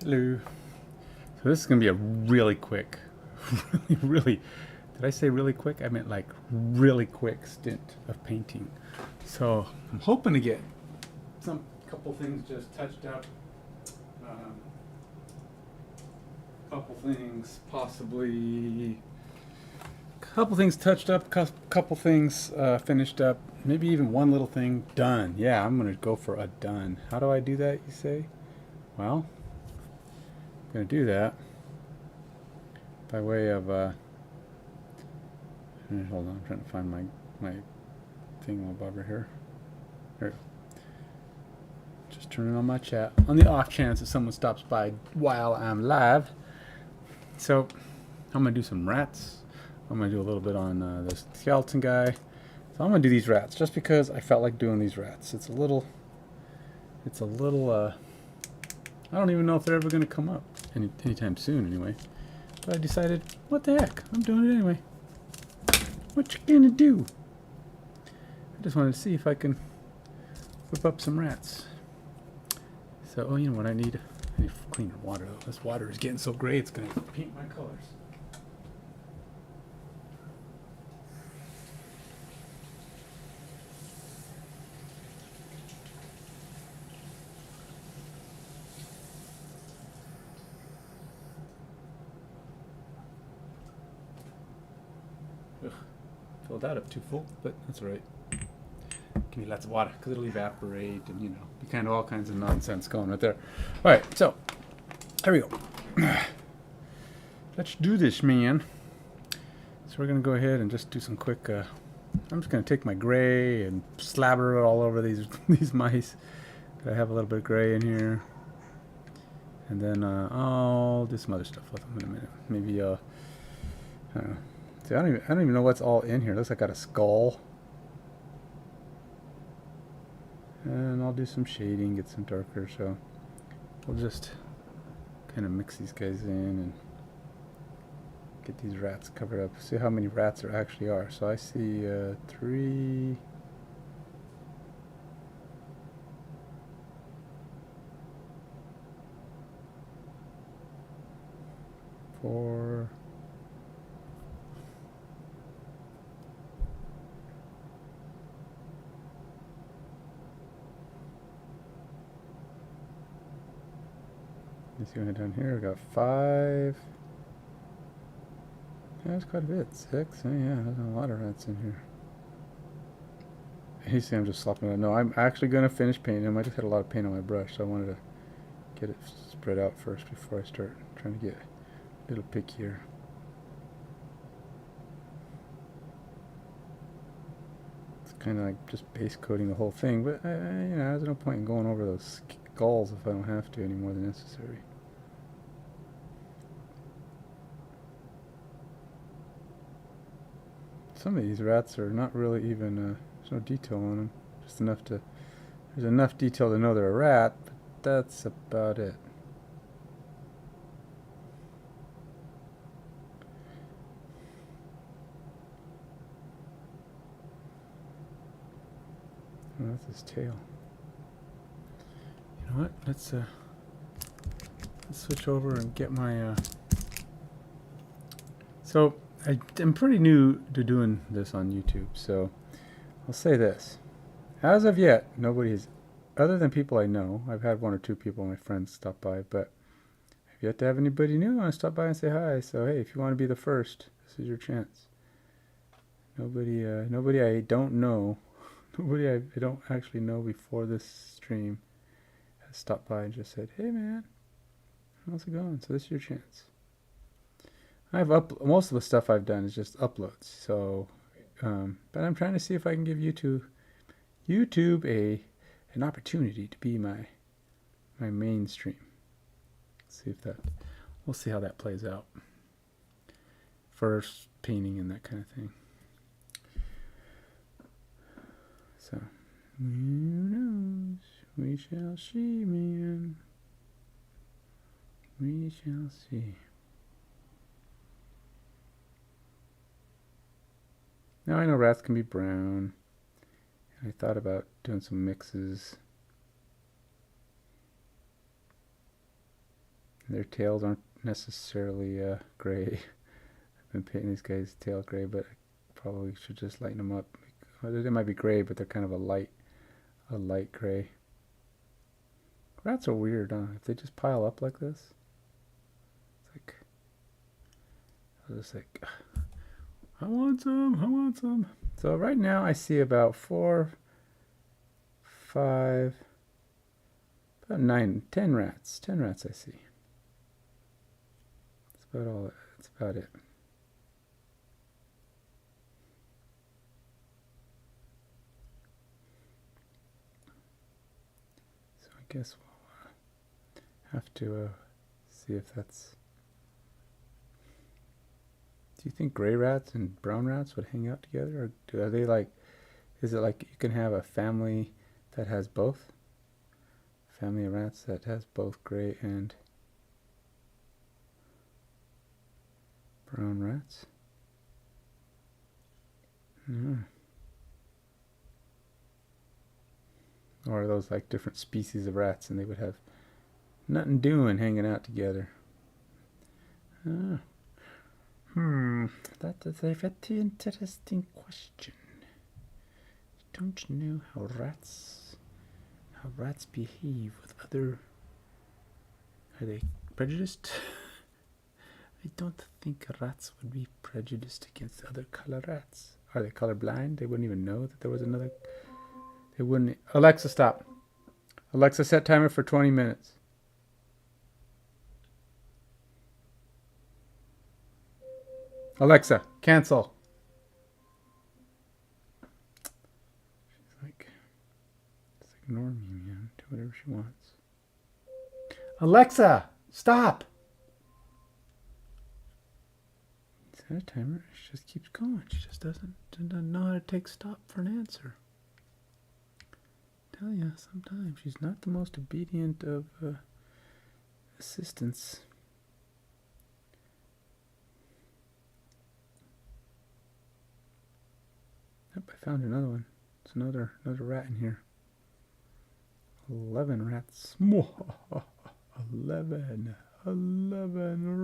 Hello. So this is going to be a really quick, really, did I say really quick? I meant like really quick stint of painting. So I'm hoping to get some couple things just touched up. Um, couple things possibly, couple things touched up, couple things finished up, maybe even one little thing done. Yeah, I'm going to go for a done. How do I do that, you say? Well, I'm going to do that by way of hold on, I'm trying to find my thing above here. Here, just turning on my chat on the off chance that someone stops by while I'm live. So I'm gonna do some rats. I'm gonna do a little bit on the skeleton guy. So I'm gonna do these rats just because I felt like doing these rats. It's a little I don't even know if they're ever gonna come up anytime soon anyway. But I decided, what the heck, I'm doing it anyway. What you gonna do? I just wanted to see if I can whip up some rats. So, oh, you know what I need? I need cleaner water though. This water is getting so gray it's gonna paint my colors. Ugh, filled that up too full, but that's all right. Give me lots of water because it'll evaporate and, you know, be kind of all kinds of nonsense going right there. All right, so here we go. Let's do this, man. So we're gonna go ahead and just do some quick. I'm just gonna take my gray and slabber it all over these these mice. I have a little bit of gray in here, and then I'll do some other stuff with them in a minute. Maybe I don't know. See, I don't even know what's all in here. It looks like I got a skull. And I'll do some shading, get some darker, so we'll just kind of mix these guys in and get these rats covered up. See how many rats there actually are. So I see 3, 4, you see what down here? We got 5. Yeah, that's quite a bit. 6. Oh, yeah, there's a lot of rats in here. You see, I'm just slopping it. No, I'm actually going to finish painting them. I just had a lot of paint on my brush, so I wanted to get it spread out first before I start trying to get a little pickier. It's kind of like just base coating the whole thing, but you know, there's no point in going over those skulls if I don't have to any more than necessary. Some of these rats are not really even, there's no detail on them. Just enough to, there's enough detail to know they're a rat, but that's about it. Oh, that's his tail. You know what? Let's switch over and get my, so I'm pretty new to doing this on YouTube, so I'll say this. As of yet, nobody's, other than people I know, I've had 1 or 2 people, my friends, stop by, but I've yet to have anybody new want to stop by and say hi. So hey, if you want to be the first, this is your chance. Nobody I don't know, nobody I don't actually know before this stream has stopped by and just said, hey man, how's it going? So this is your chance. I've most of the stuff I've done is just uploads. So, but I'm trying to see if I can give YouTube an opportunity to be my mainstream. See if that, we'll see how that plays out. First painting and that kind of thing. So, who knows? We shall see, man. We shall see. Now I know rats can be brown. I thought about doing some mixes. Their tails aren't necessarily gray. I've been painting these guys' tail gray, but I probably should just lighten them up. Well, they might be gray, but they're kind of a light gray. Rats are weird, huh? If they just pile up like this, it's like, I was just like, I want some, I want some. So right now I see about 4, 5, about 9, 10 rats. 10 rats I see. That's about all. That's about it. So I guess we'll have to see if that's. Do you think gray rats and brown rats would hang out together, or are they like? Is it like you can have a family that has both? Family of rats that has both gray and brown rats? Or are those like different species of rats and they would have nothing doing hanging out together? That is a very interesting question. I don't know how rats behave with other. Are they prejudiced? I don't think rats would be prejudiced against other color rats. Are they colorblind? They wouldn't even know that there was another. They wouldn't. Alexa, stop. Alexa, set timer for 20 minutes. Alexa, cancel. She's like, just ignore me, man. Do whatever she wants. Alexa, stop. Set a timer. She just keeps going. She just doesn't know how to take stop for an answer. I tell you, sometimes she's not the most obedient of assistants. Yep, I found another one. It's another rat in here. 11 rats. 11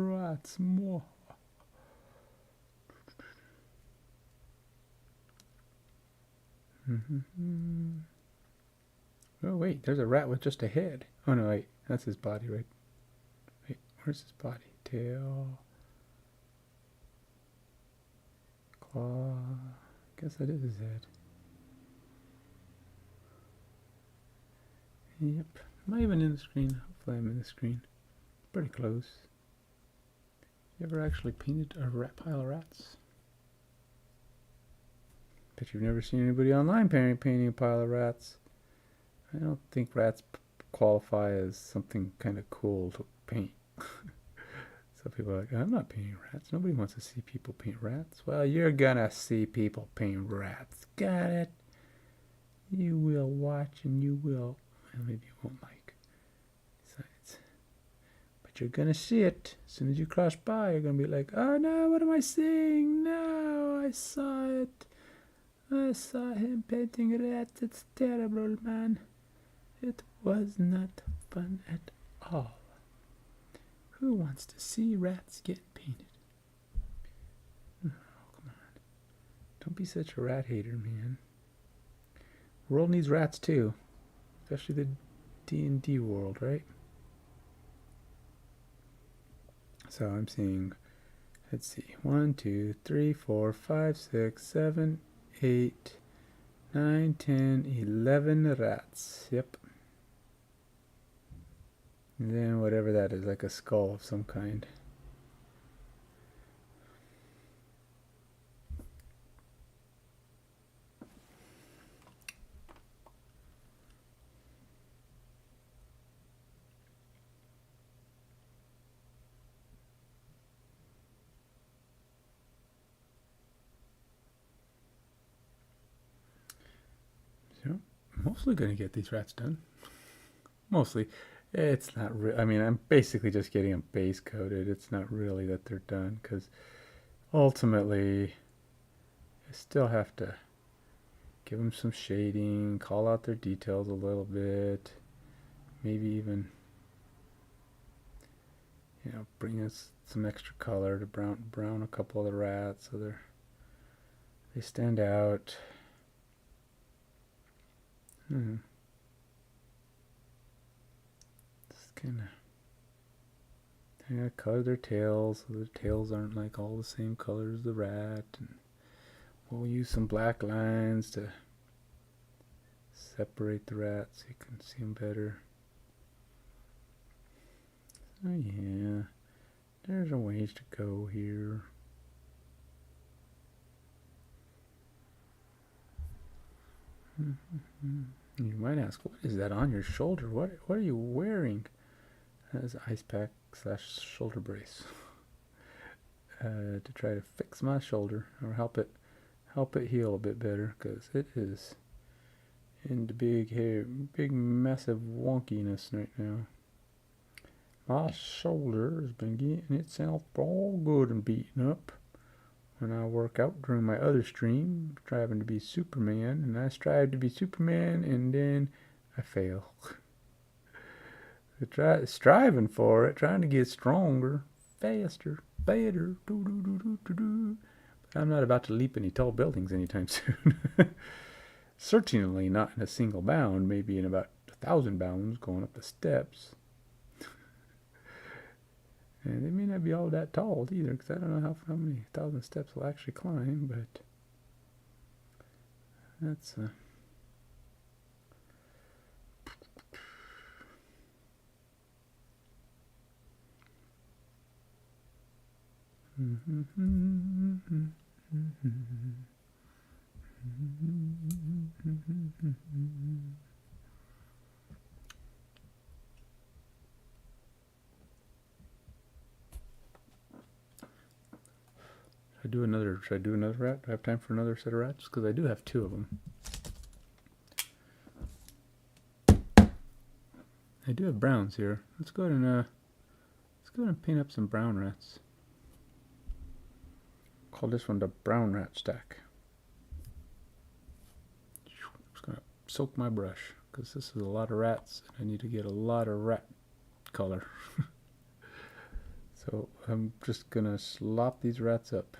rats more. Oh wait, there's a rat with just a head. Oh no, wait, that's his body, right? Wait, where's his body? Tail, claw. Guess that is his head. Yep. Am I even in the screen? Hopefully I'm in the screen. Pretty close. You ever actually painted a rat pile of rats? Bet you've never seen anybody online painting a pile of rats. I don't think rats qualify as something kind of cool to paint. Some people are like, I'm not painting rats. Nobody wants to see people paint rats. Well, you're gonna see people paint rats. Got it? You will watch and you will. Well, maybe you won't like. Besides. But you're gonna see it. As soon as you cross by, you're gonna be like, oh no, what am I seeing? No, I saw it. I saw him painting rats. It's terrible, man. It was not fun at all. Who wants to see rats get painted? Oh, come on. Don't be such a rat hater, man. The world needs rats too. Especially the D&D world, right? So I'm seeing, let's see, 1, 2, 3, 4, 5, 6, 7, 8, 9, 10, 11 rats. Yep. And then whatever that is, like a skull of some kind. So, mostly going to get these rats done. Mostly. It's not real. I mean, I'm basically just getting them base coated. It's not really that they're done because ultimately I still have to give them some shading, call out their details a little bit, maybe even bring us some extra color to brown a couple of the rats so they stand out. Just kind of color their tails so their tails aren't like all the same color as the rat, and we'll use some black lines to separate the rats so you can see them better. Oh yeah, there's a ways to go here. You might ask, what is that on your shoulder? What are you wearing? That is ice pack / shoulder brace to try to fix my shoulder or help it heal a bit better, because it is in the big massive wonkiness right now. My shoulder has been getting itself all good and beaten up when I work out during my other stream, striving to be Superman, and I strive to be Superman, and then I fail. Striving for it, trying to get stronger, faster, better, but I'm not about to leap any tall buildings anytime soon. Certainly not in a single bound, maybe in about 1,000 bounds going up the steps. And they may not be all that tall either, because I don't know how many 1,000 steps will actually climb, but that's Should I do another rat? Do I have time for another set of rats? Because I do have 2 of them. I do have browns here. Let's go ahead and paint up some brown rats. Call this one the brown rat stack. I'm just gonna soak my brush because this is a lot of rats and I need to get a lot of rat color. So I'm just gonna slop these rats up.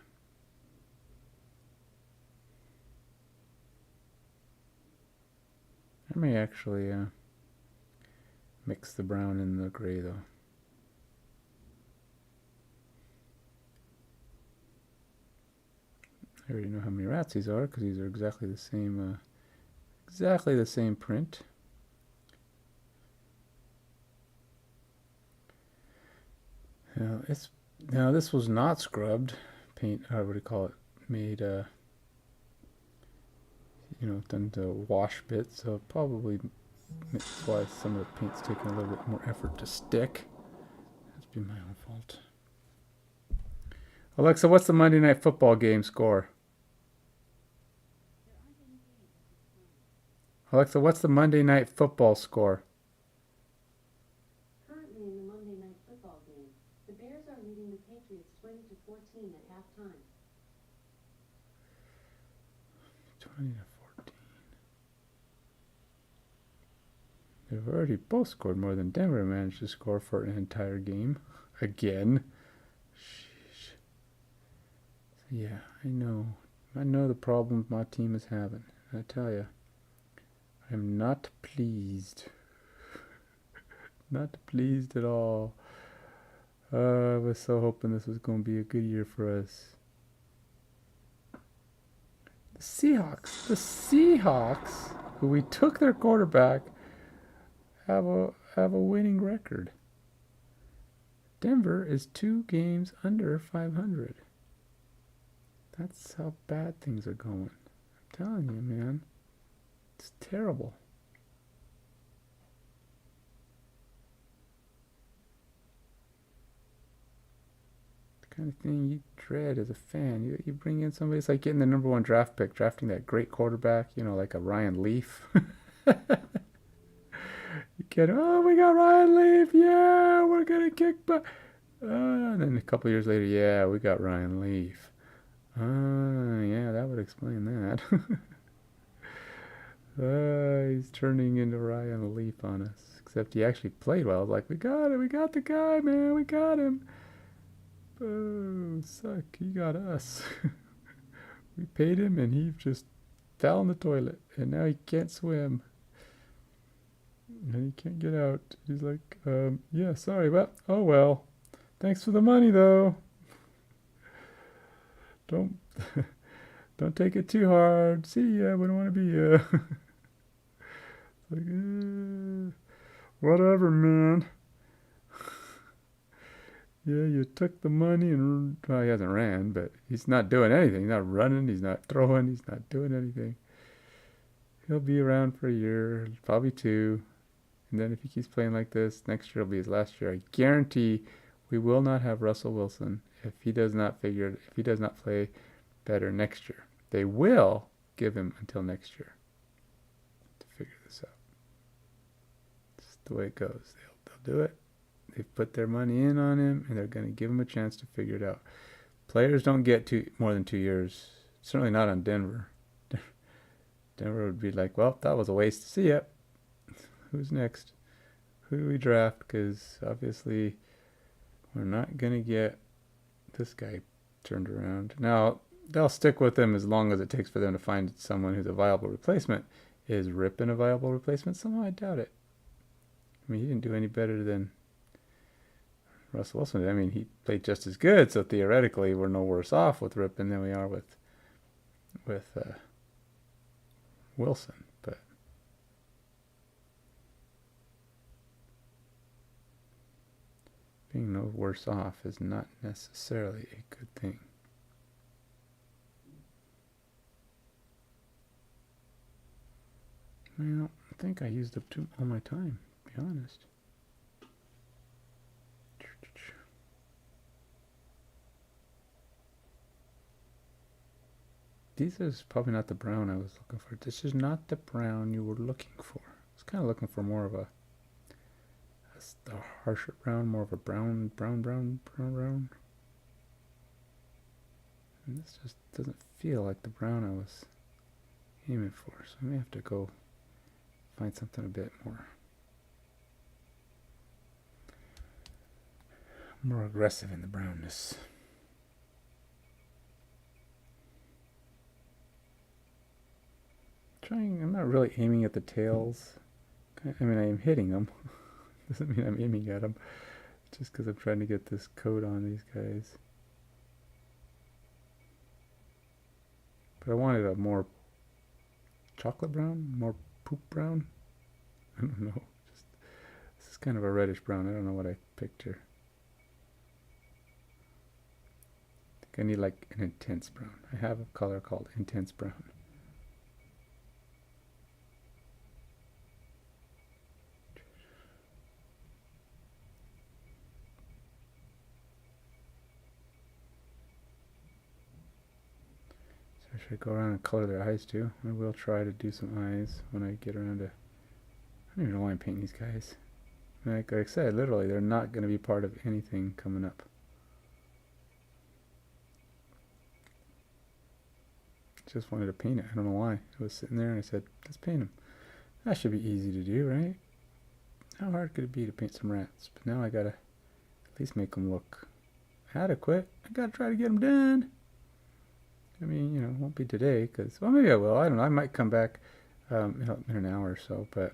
I may actually mix the brown and the gray though. I already know how many rats these are because these are exactly the same print. Now this was not scrubbed paint. What do you call it? Made done to wash bits, so probably that's why some of the paint's taking a little bit more effort to stick. That's been my own fault. Alexa, what's the Monday Night Football game score? Alexa, what's the Monday Night Football score? Currently in the Monday Night Football game, the Bears are leading the Patriots 20-14 at halftime. 20-14. They've already both scored more than Denver managed to score for an entire game. Again. Sheesh. Yeah, I know the problems my team is having. I tell you, I'm not pleased. Not pleased at all. I was so hoping this was going to be a good year for us. The Seahawks, who we took their quarterback, have a winning record. Denver is 2 games under 500. That's how bad things are going. I'm telling you, man. It's terrible. The kind of thing you dread as a fan. You bring in somebody, it's like getting the #1 draft pick, drafting that great quarterback, like a Ryan Leaf. You get, we got Ryan Leaf, yeah, we're gonna kick butt. And then a couple years later, yeah, we got Ryan Leaf. Yeah, that would explain that. He's turning into Ryan Leaf on us. Except he actually played well. Like, we got it. We got the guy, man. We got him. Oh, suck. He got us. We paid him and he just fell in the toilet. And now he can't swim. And he can't get out. He's like, yeah, sorry. Well, oh well. Thanks for the money, though. Don't don't take it too hard. See ya. We don't want to be like, whatever, man. Yeah, you took the money and well, he hasn't ran, but he's not doing anything. He's not running. He's not throwing. He's not doing anything. He'll be around for a year, probably two, and then if he keeps playing like this, next year will be his last year. I guarantee we will not have Russell Wilson if he does not play better next year. They will give him until next year to figure this out. It's the way it goes. They'll do it. They've put their money in on him, and they're going to give him a chance to figure it out. Players don't get more than 2 years. Certainly not on Denver. Denver would be like, well, that was a waste. See ya. Who's next? Who do we draft? Because obviously we're not going to get this guy turned around. Now, they'll stick with him as long as it takes for them to find someone who's a viable replacement. Is Rippon a viable replacement? Somehow I doubt it. I mean, he didn't do any better than Russell Wilson. I mean, he played just as good, so theoretically we're no worse off with Rippon than we are with Wilson. But being no worse off is not necessarily a good thing. Well, I think I used up all my time, to be honest. This is probably not the brown I was looking for. This is not the brown you were looking for. I was kind of looking for more of a harsher brown, more of a brown. And this just doesn't feel like the brown I was aiming for. So I may have to go find something a bit more aggressive in the brownness. I'm not really aiming at the tails. I mean, I am hitting them. Doesn't mean I'm aiming at them. Just because I'm trying to get this coat on these guys. But I wanted a more chocolate brown, more poop brown. I don't know. This is kind of a reddish brown. I don't know what I picked here. I think I need like an intense brown. I have a color called intense brown. Should I go around and color their eyes too? I will try to do some eyes when I get around to... I don't even know why I'm painting these guys. Like I said, literally, they're not going to be part of anything coming up. Just wanted to paint it. I don't know why. I was sitting there and I said, let's paint them. That should be easy to do, right? How hard could it be to paint some rats? But now I gotta at least make them look adequate. I gotta try to get them done. I mean, you know, it won't be today because, well, maybe I will. I don't know. I might come back in an hour or so, but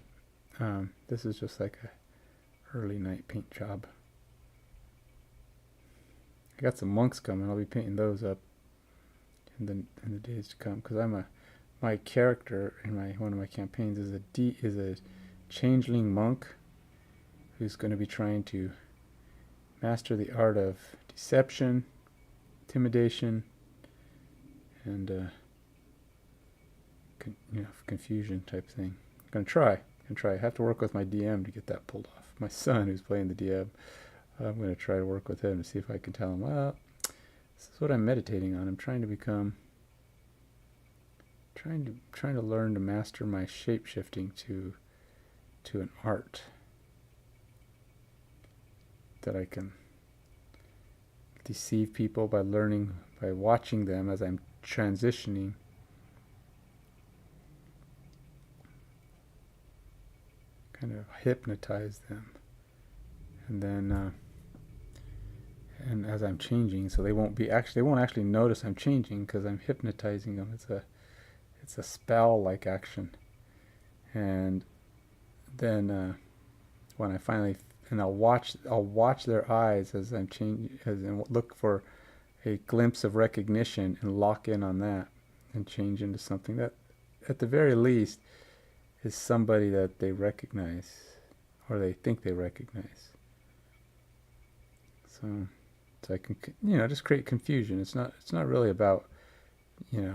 this is just like a early night paint job. I got some monks coming. I'll be painting those up in the days to come because my character in one of my campaigns is a changeling monk who's going to be trying to master the art of deception, intimidation, and confusion type thing. I'm gonna try. I have to work with my DM to get that pulled off. My son, who's playing the DM, I'm gonna try to work with him to see if I can tell him, well, this is what I'm meditating on. I'm trying to learn to master my shape shifting to an art that I can deceive people by watching them as I'm transitioning kind of hypnotize them, and then and as I'm changing, so they won't actually notice I'm changing because I'm hypnotizing them. It's a spell like action, and then when I finally and I'll watch their eyes as I'm changing, and look for a glimpse of recognition and lock in on that and change into something that at the very least is somebody that they recognize or they think they recognize. So I can, just create confusion. It's not really about,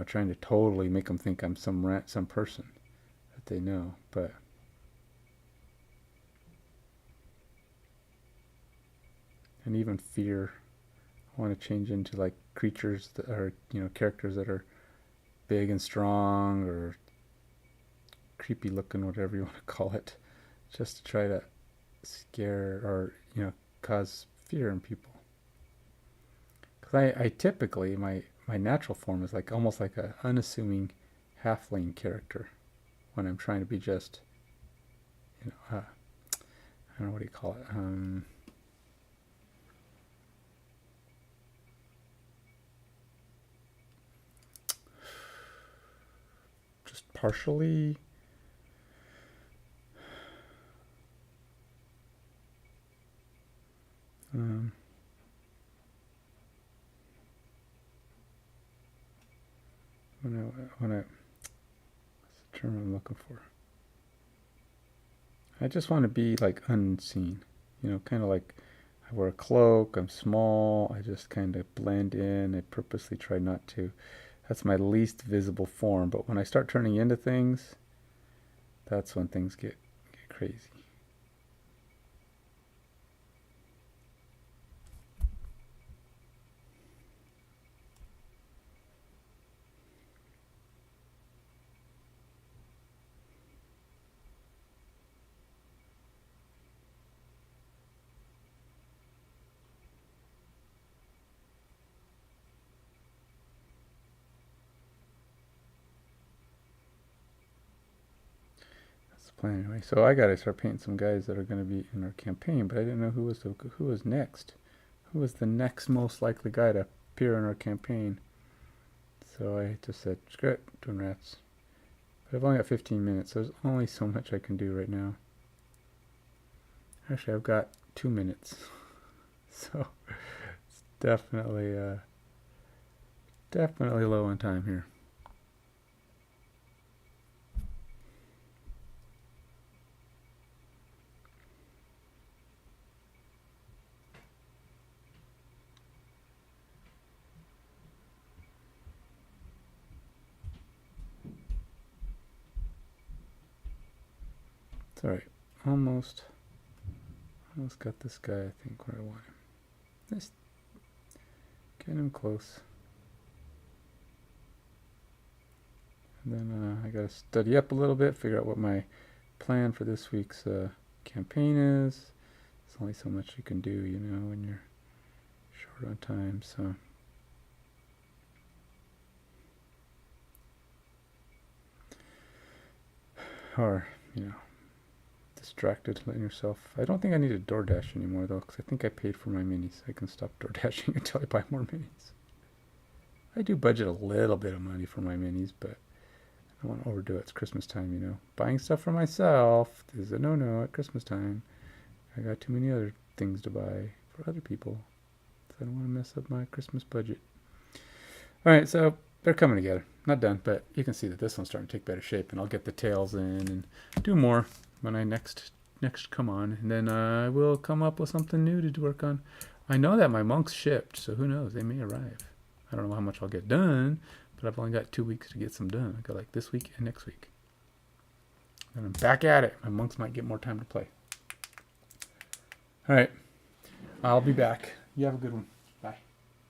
trying to totally make them think I'm some person that they know, but and even fear. I want to change into like creatures that are, characters that are big and strong or creepy looking, whatever you want to call it, just to try to scare or, cause fear in people. Because I typically, my natural form is like almost like a unassuming halfling character when I'm trying to be just, I don't know, what do you call it? Just partially when I what's the term I'm looking for? I just want to be like unseen, kind of like I wear a cloak, I'm small, I just kind of blend in. I purposely try not to. That's my least visible form, but when I start turning into things, that's when things get crazy. Plan anyway. So I gotta start painting some guys that are gonna be in our campaign, but I didn't know who was next. Who was the next most likely guy to appear in our campaign? So I just said, screw it, doing rats. But I've only got 15 minutes, so there's only so much I can do right now. Actually, I've got 2 minutes, so it's definitely low on time here. It's alright. Almost got this guy, I think, where I want him. Just get him close. And then I gotta study up a little bit, figure out what my plan for this week's campaign is. There's only so much you can do, when you're short on time, so. Or, distracted, letting yourself. I don't think I need a DoorDash anymore though, because I think I paid for my minis. I can stop DoorDashing until I buy more minis. I do budget a little bit of money for my minis, but I don't want to overdo it. It's Christmas time, Buying stuff for myself is a no-no at Christmas time. I got too many other things to buy for other people, so I don't want to mess up my Christmas budget. All right, so they're coming together. Not done, but you can see that this one's starting to take better shape, and I'll get the tails in and do more when I next come on, and then I will come up with something new to work on. I know that my monks shipped, so who knows? They may arrive. I don't know how much I'll get done, but I've only got 2 weeks to get some done. I got like this week and next week. And I'm back at it. My monks might get more time to play. All right. I'll be back. You have a good one.